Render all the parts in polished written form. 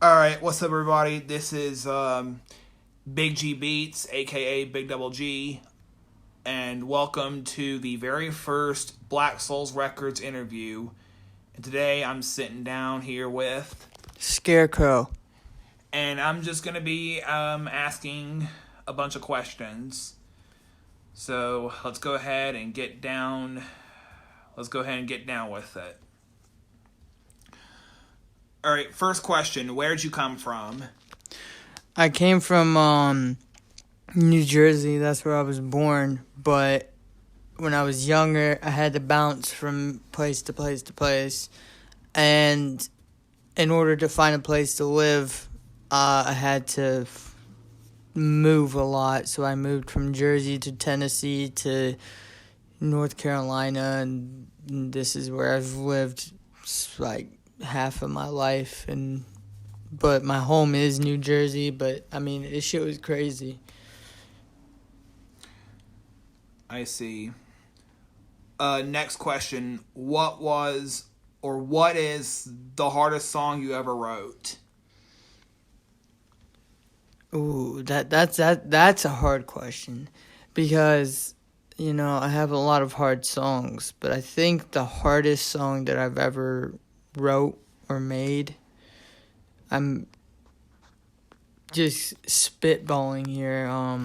Alright, what's up, everybody? This is Big G Beats, aka Big Double G, and welcome to the very first Black Souls Records interview. And today I'm sitting down here with... Scarecrow. And I'm just going to be asking a bunch of questions. So let's go ahead and get down. Let's go ahead and get down with it. All right, first question. Where'd you come from? I came from New Jersey. That's where I was born. But when I was younger, I had to bounce from place to place to place. And in order to find a place to live, I had to move a lot. So I moved from Jersey to Tennessee to North Carolina. And this is where I've lived, like, half of my life, but my home is New Jersey. But I mean, this shit was crazy. I see. Next question. What was or what is the hardest song you ever wrote? Ooh, that's a hard question, because I have a lot of hard songs, but I think the hardest song that I've ever wrote or made, I'm just spitballing here, I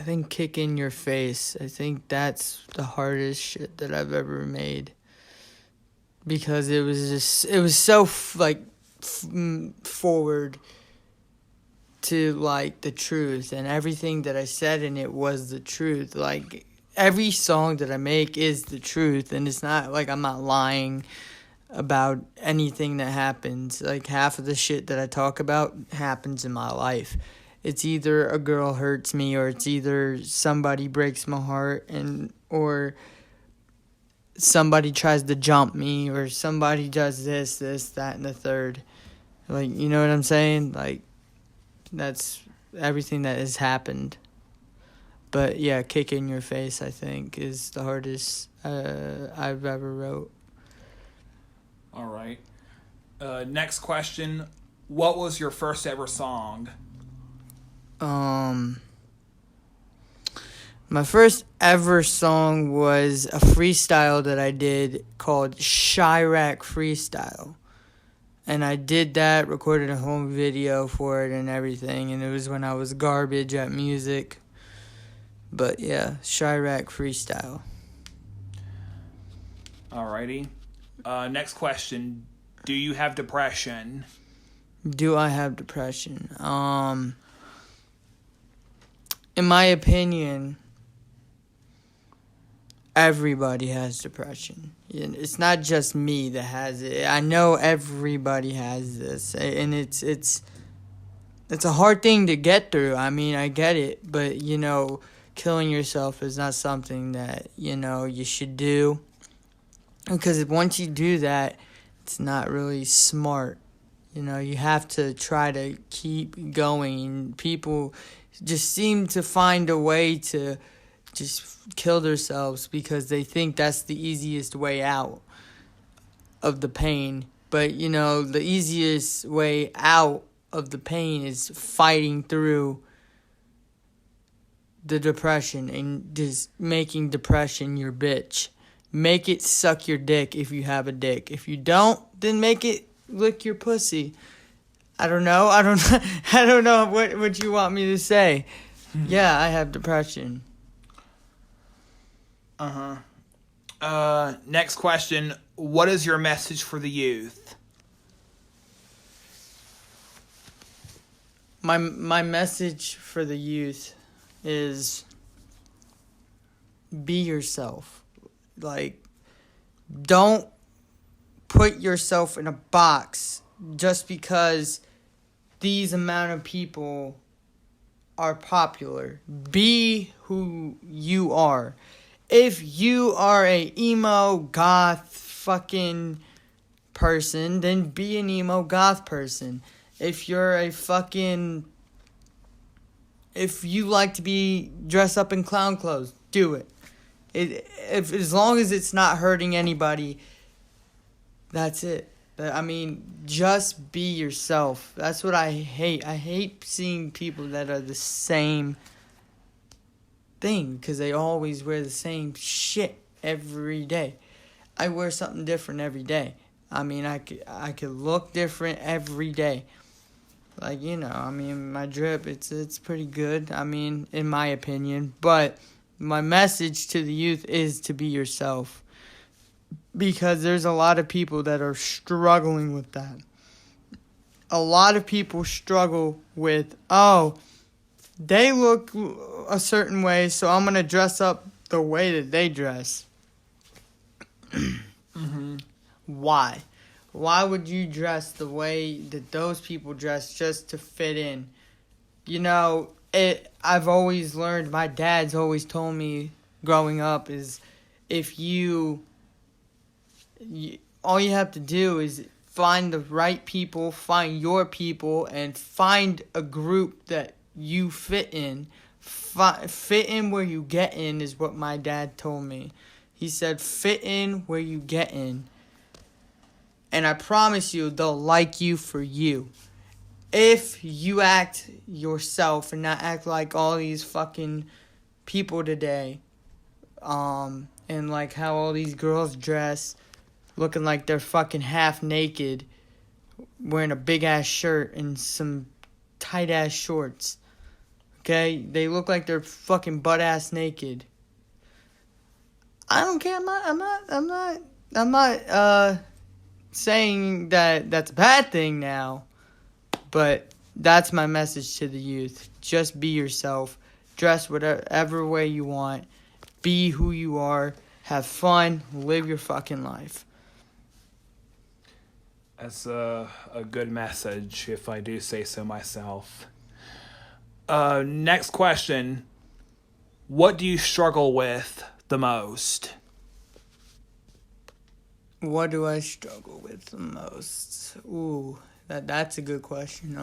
think Kick in Your Face. I think that's the hardest shit that I've ever made, because it was so forward to like the truth, and everything that I said in it was the truth. Like, every song that I make is the truth, and it's not like I'm not lying about anything that happens. Like, half of the shit that I talk about happens in my life. It's either a girl hurts me, or it's either somebody breaks my heart, or somebody tries to jump me, or somebody does this, that, and the third. Like, you know what I'm saying? Like, that's everything that has happened. But yeah, Kick in Your Face, I think, is the hardest I've ever wrote. All right. Next question. What was your first ever song? My first ever song was a freestyle that I did called SCXRECRXW. And I did that, recorded a home video for it and everything. And it was when I was garbage at music. But yeah, SCXRECRXW. Alrighty. Next question. Do you have depression? Do I have depression? In my opinion, everybody has depression. It's not just me that has it. I know everybody has this, and it's a hard thing to get through. I mean, I get it, but killing yourself is not something that you should do, because once you do that, it's not really smart. You have to try to keep going. People just seem to find a way to just kill themselves because they think that's the easiest way out of the pain. But the easiest way out of the pain is fighting through the depression and just making depression your bitch. Make it suck your dick if you have a dick. If you don't, then make it lick your pussy. I don't know. I don't know what you want me to say. Yeah, I have depression. Next question. What is your message for the youth? My message for the youth is be yourself. Like, don't put yourself in a box just because these amount of people are popular. Be who you are. If you are a emo goth fucking person, then be an emo goth person. If you're if you like to be dressed up in clown clothes, do it. As long as it's not hurting anybody, That's it. I mean, just be yourself. That's what I hate. I hate seeing people that are the same thing because they always wear the same shit every day. I wear something different every day. I mean, I could look different every day. Like, I mean, my drip, it's pretty good. I mean, in my opinion. But my message to the youth is to be yourself. Because there's a lot of people that are struggling with that. A lot of people struggle with, they look a certain way, so I'm going to dress up the way that they dress. Mm-hmm. Why? Why would you dress the way that those people dress just to fit in? I've always learned, my dad's always told me growing up is if all you have to do is find the right people, find your people, and find a group that you fit in. Fit in where you get in is what my dad told me. He said, fit in where you get in. And I promise you, they'll like you for you. If you act yourself and not act like all these fucking people today. And like how all these girls dress, looking like they're fucking half naked, wearing a big ass shirt and some tight ass shorts. Okay? They look like they're fucking butt ass naked. I don't care. I'm not saying that that's a bad thing now, but that's my message to the youth. Just be yourself. Dress whatever way you want. Be who you are. Have fun. Live your fucking life. That's a good message, if I do say so myself. Next question. What do you struggle with the most? What do I struggle with the most? Ooh, that's a good question.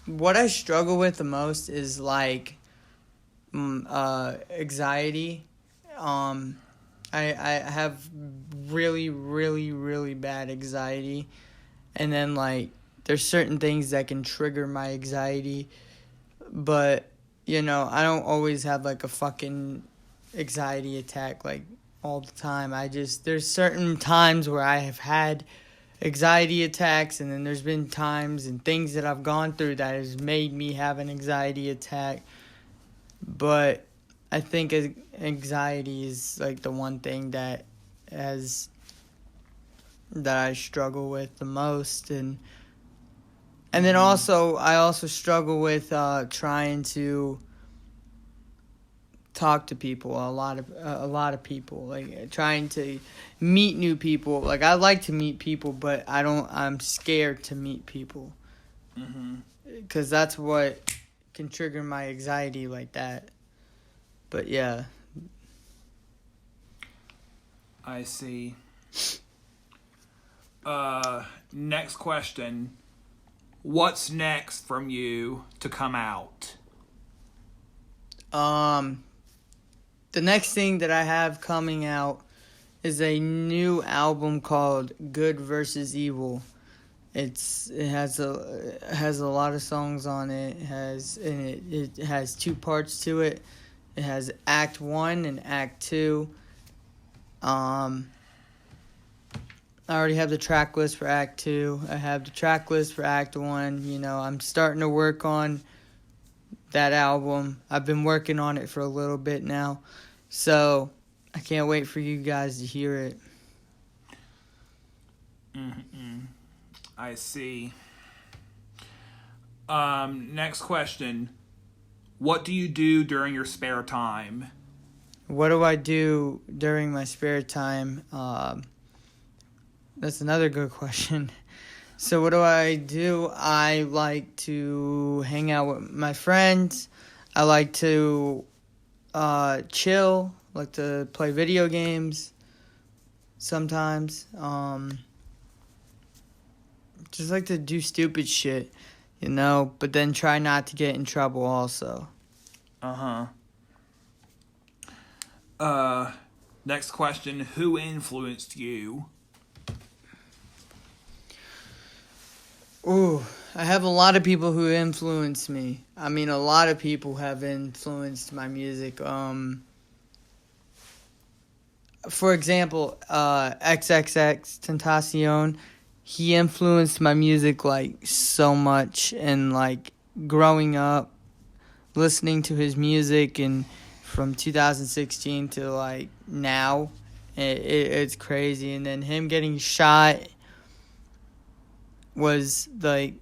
What I struggle with the most is like anxiety. I have really, really, really bad anxiety, and then like there's certain things that can trigger my anxiety, but I don't always have like a fucking anxiety attack like all the time. There's certain times where I have had anxiety attacks, and then there's been times and things that I've gone through that has made me have an anxiety attack. But I think anxiety is like the one thing that I struggle with the most, and then also I also struggle with trying to talk to people, a lot of people, like trying to meet new people. Like I like to meet people, but I'm scared to meet people. Because that's what can trigger my anxiety like that. But yeah. I see. Next question. What's next from you to come out? The next thing that I have coming out is a new album called Good vs. Evil. It has a lot of songs on it. It has two parts to it. It has Act 1 and Act 2. I already have the track list for Act 2. I have the track list for Act 1. I'm starting to work on that album. I've been working on it for a little bit now. So, I can't wait for you guys to hear it. I see. Next question. What do you do during your spare time? What do I do during my spare time? That's another good question. So what do? I like to hang out with my friends. I like to chill. I like to play video games sometimes. Just like to do stupid shit, but then try not to get in trouble also. Next question, who influenced you? Ooh, I have a lot of people who influence me. I mean, a lot of people have influenced my music. For example, XXX Tentacion, he influenced my music like so much, and like growing up, listening to his music, and from 2016 to like now, it's crazy. And then him getting shot was like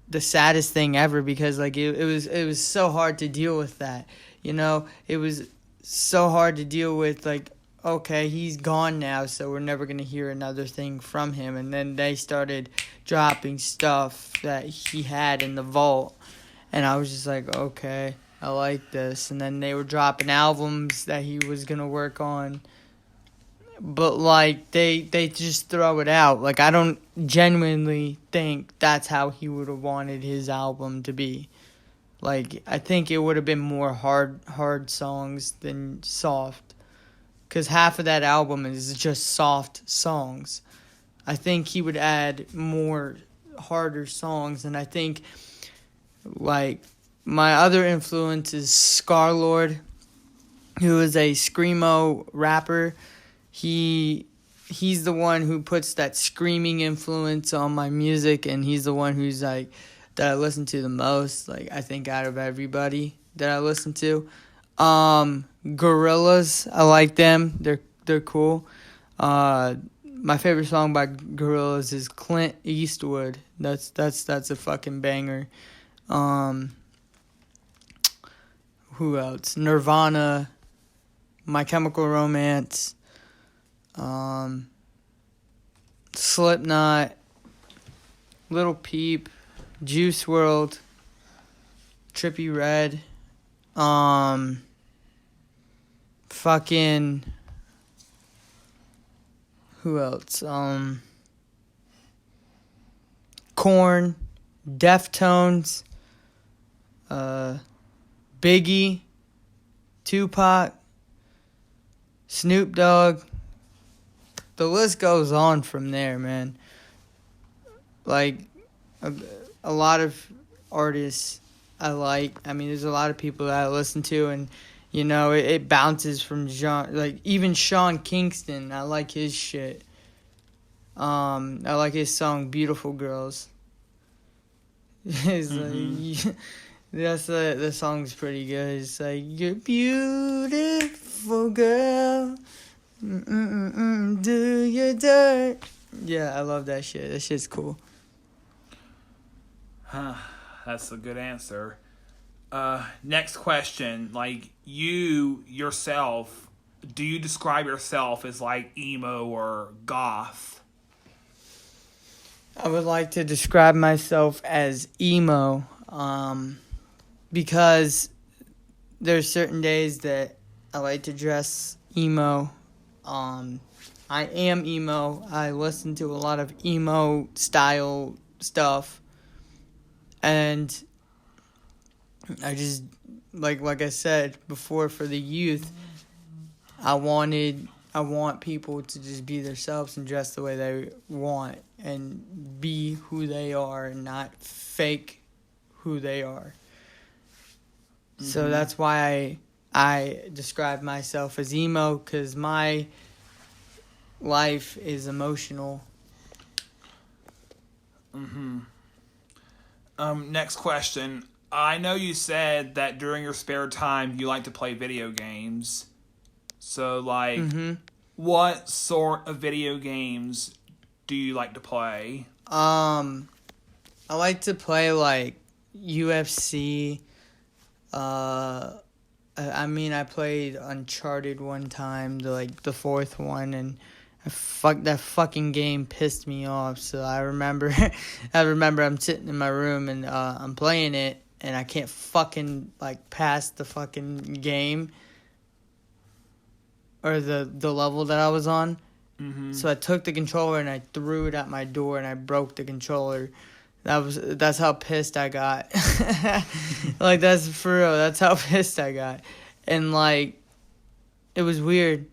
the saddest thing ever, because like it was so hard to deal with that. It was so hard to deal with, like, okay, he's gone now, so we're never going to hear another thing from him. And then they started dropping stuff that he had in the vault, and I was just like, okay, I like this. And then they were dropping albums that he was going to work on, but like they just throw it out. Like, I don't genuinely think that's how he would have wanted his album to be. Like, I think it would have been more hard songs than soft, because half of that album is just soft songs. I think he would add more harder songs. And I think, like, my other influence is Scarlord, who is a screamo rapper. He's the one who puts that screaming influence on my music, and he's the one who's like that I listen to the most, like, I think out of everybody that I listen to. Gorillaz, I like them. They're cool. My favorite song by Gorillaz is Clint Eastwood. That's a fucking banger. Who else? Nirvana, My Chemical Romance, Slipknot, Lil Peep, Juice WRLD, Trippie Redd, fucking, who else? Korn, Deftones, Biggie, Tupac, Snoop Dogg. The list goes on from there, man. Like, a lot of artists I like. I mean, there's a lot of people that I listen to, and, it bounces from genre. Like, even Sean Kingston, I like his shit. I like his song "Beautiful Girls." It's like, the song's pretty good. It's like, you're beautiful girl. Do your dirt. Yeah, I love that shit. That shit's cool. That's a good answer. Next question. Like, you yourself, do you describe yourself as like emo or goth? I would like to describe myself as emo, because there's certain days that I like to dress emo. I am emo. I listen to a lot of emo style stuff, and I just like I said before, for the youth, I want people to just be themselves and dress the way they want and be who they are and not fake who they are. Mm-hmm. So that's why I describe myself as emo, because my life is emotional. Next question. I know you said that during your spare time you like to play video games. So, like, what sort of video games do you like to play? I like to play, like, UFC. I played Uncharted one time, the fourth one, and that fucking game pissed me off. So I remember I'm sitting in my room and I'm playing it, and I can't fucking, like, pass the fucking game or the level that I was on. Mm-hmm. So I took the controller and I threw it at my door and I broke the controller. That's how pissed I got. Like, that's for real. That's how pissed I got. And, like, it was weird.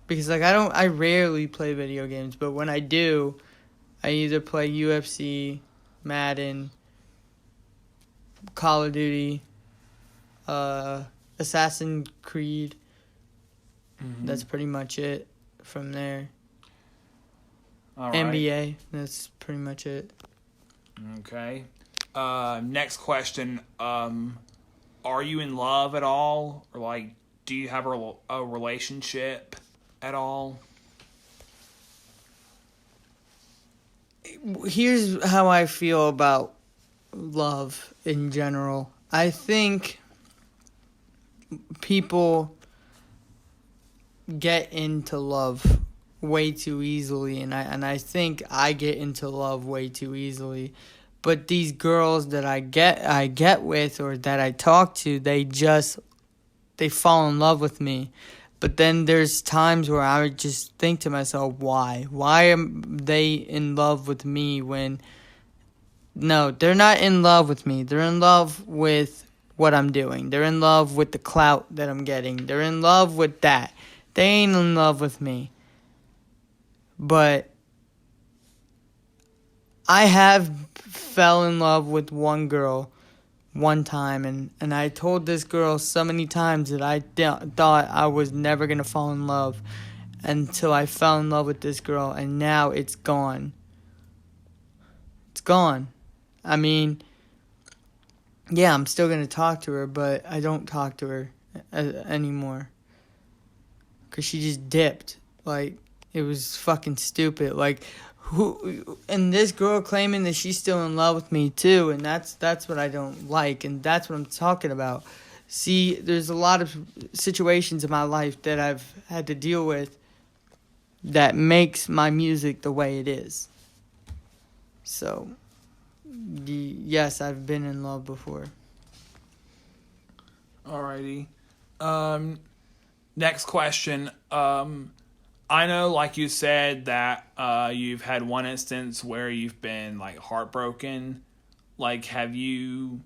Because I rarely play video games, but when I do, I either play UFC, Madden, Call of Duty, Assassin's Creed. Mm-hmm. That's pretty much it from there. All right. NBA, that's pretty much it. Okay. Next question. Are you in love at all? Or, do you have a relationship at all? Here's how I feel about love in general. I think people get into love way too easily, and I think I get into love way too easily. But these girls that I get with or that I talk to, they fall in love with me. But then there's times where I would just think to myself, why? Why am they in love with me when... No, they're not in love with me. They're in love with what I'm doing. They're in love with the clout that I'm getting. They're in love with that. They ain't in love with me. But I have fell in love with one girl one time, and I told this girl so many times that I thought I was never going to fall in love until I fell in love with this girl, and now it's gone. It's gone. I mean, yeah, I'm still going to talk to her, but I don't talk to her anymore. Because she just dipped. It was fucking stupid. And this girl claiming that she's still in love with me too, and that's what I don't like, and that's what I'm talking about. See, there's a lot of situations in my life that I've had to deal with that makes my music the way it is. So, yes, I've been in love before. Alrighty. Next question. I know, like you said, that you've had one instance where you've been heartbroken. Have you?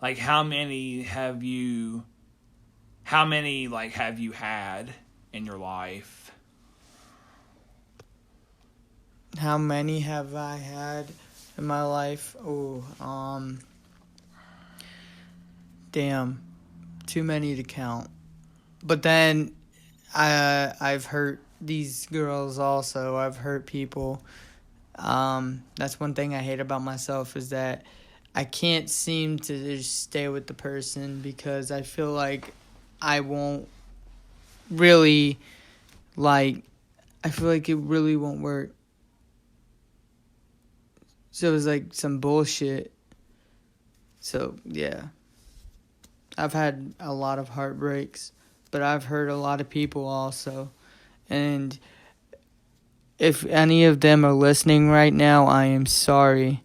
How many have you? How many have you had in your life? How many have I had in my life? Oh, damn, too many to count. But then, I've hurt these girls also. I've hurt people. That's one thing I hate about myself is that I can't seem to just stay with the person because I feel like I won't really, I feel like it really won't work. So it's some bullshit. So, yeah. I've had a lot of heartbreaks, but I've hurt a lot of people also. And if any of them are listening right now, I am sorry.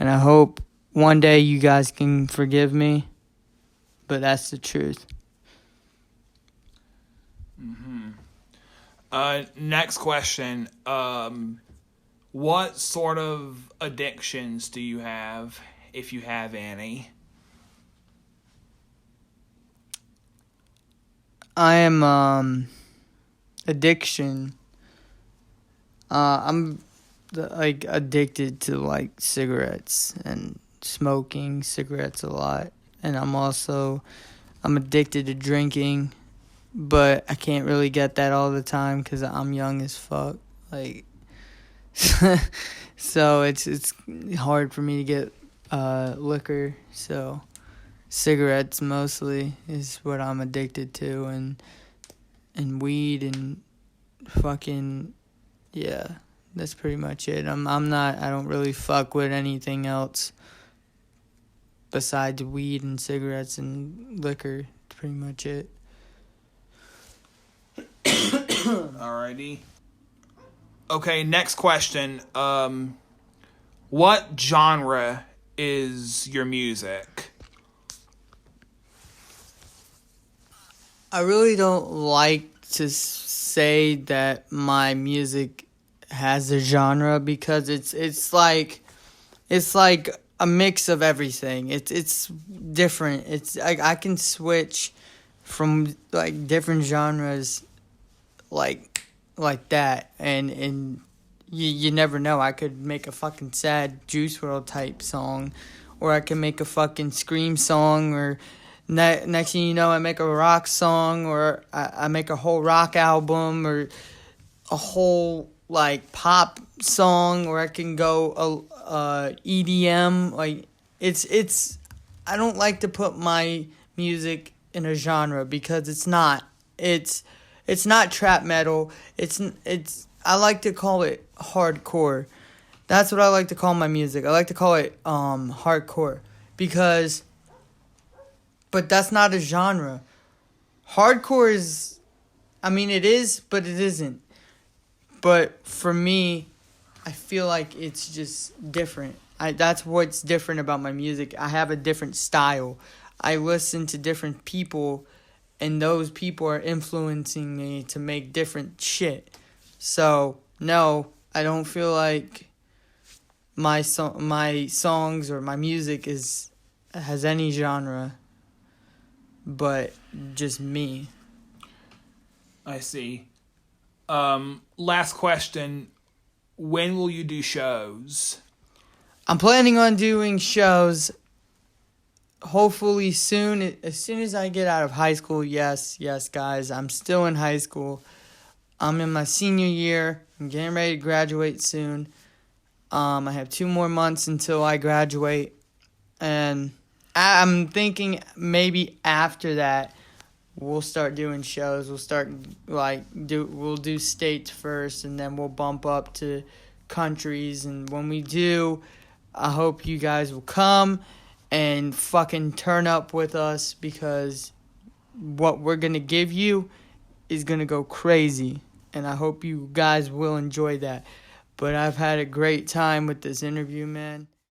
And I hope one day you guys can forgive me. But that's the truth. Mm-hmm. Next question. What sort of addictions do you have, if you have any? I am, addiction. I'm addicted to cigarettes and smoking cigarettes a lot, and I'm addicted to drinking, but I can't really get that all the time because I'm young as fuck. So it's hard for me to get liquor. So cigarettes mostly is what I'm addicted to, and weed and fucking, yeah, that's pretty much it. I don't really fuck with anything else besides weed and cigarettes and liquor. That's pretty much it. Alrighty. Okay, next question. What genre is your music? I really don't like to say that my music has a genre because it's like a mix of everything. It's different. It's I can switch from different genres like that, and you never know. I could make a fucking sad Juice WRLD type song, or I can make a fucking scream song, or next thing you know, I make a rock song, or I make a whole rock album, or a whole like pop song, or I can go EDM. Like it's I don't like to put my music in a genre because it's not. It's not trap metal. It's I like to call it hardcore. That's what I like to call my music. I like to call it hardcore because, but that's not a genre. Hardcore is, I mean, it is, but it isn't. But for me, I feel like it's just different. That's what's different about my music. I have a different style. I listen to different people, and those people are influencing me to make different shit. So, no, I don't feel like my songs or my music has any genre, but just me. I see. Last question. When will you do shows? I'm planning on doing shows hopefully soon. As soon as I get out of high school. Yes, guys. I'm still in high school. I'm in my senior year. I'm getting ready to graduate soon. I have 2 more months until I graduate. And I'm thinking maybe after that, we'll start doing shows. We'll start we'll do states first, and then we'll bump up to countries. And when we do, I hope you guys will come and fucking turn up with us, because what we're gonna give you is gonna go crazy, and I hope you guys will enjoy that. But I've had a great time with this interview, man.